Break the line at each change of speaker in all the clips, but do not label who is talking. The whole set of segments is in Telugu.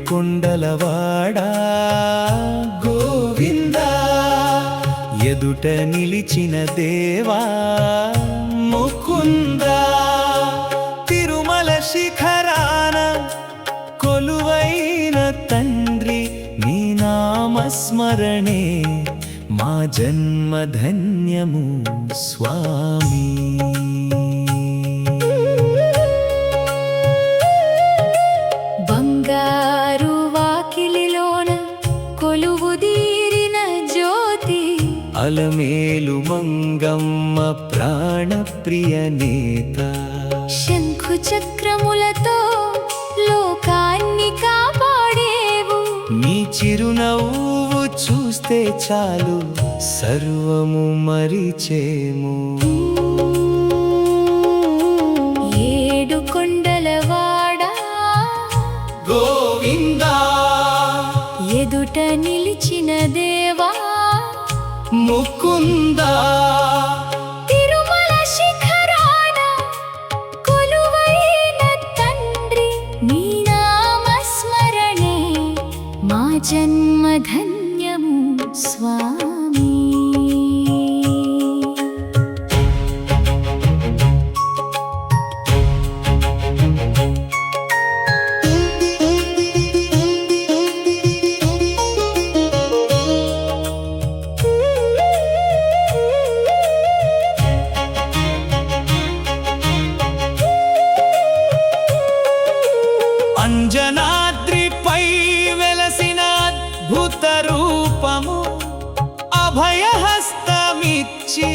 కొండలవాడా గోవిందా, ఎదుట నిలిచిన దేవా ముకుందా, తిరుమల శిఖరాన కొలువైన తండ్రి నీ నామస్మరణే మా జన్మధన్యము స్వామి. అలమేలు మంగమ్మ ప్రాణప్రియ నేత,
శంఖు చక్రములతో లోకాన్ని కాపాడేవు.
నీ చిరునవ్వు చూస్తే చాలు సర్వము మరిచేము.
ఏడు కొండలవాడా
గోవిందా,
ఎదుట నిలిచిన దేవా
ముకుందా,
తిరుమల శిఖరాన కొలువైన తండ్రి నీ నామస్మరణే మా జన్మధన్యము స్వామి.
అంజనాద్రిపై వెలసిన అద్భుత రూపము, అభయహస్తమిచ్చి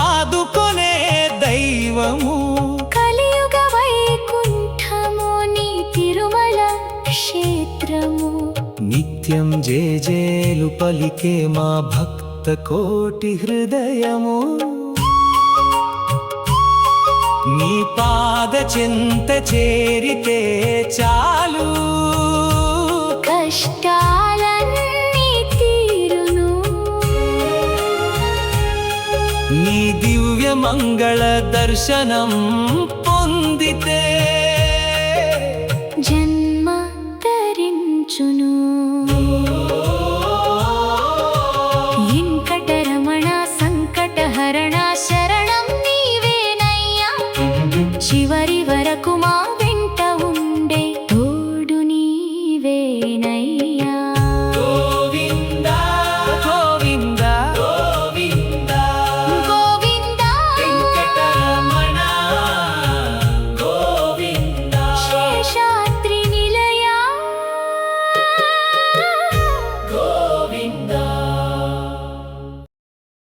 ఆదుకొనే దైవము.
కలియుగ వైకుంఠము నీ తిరుమల క్షేత్రము,
నిత్యం జేజేలు పలికే మా భక్త కోటి హృదయము. నీ పాద చింత చేరితే చాలు
కష్టాలన్నీ తీరును.
నీ దివ్య మంగళ దర్శనం పొందితే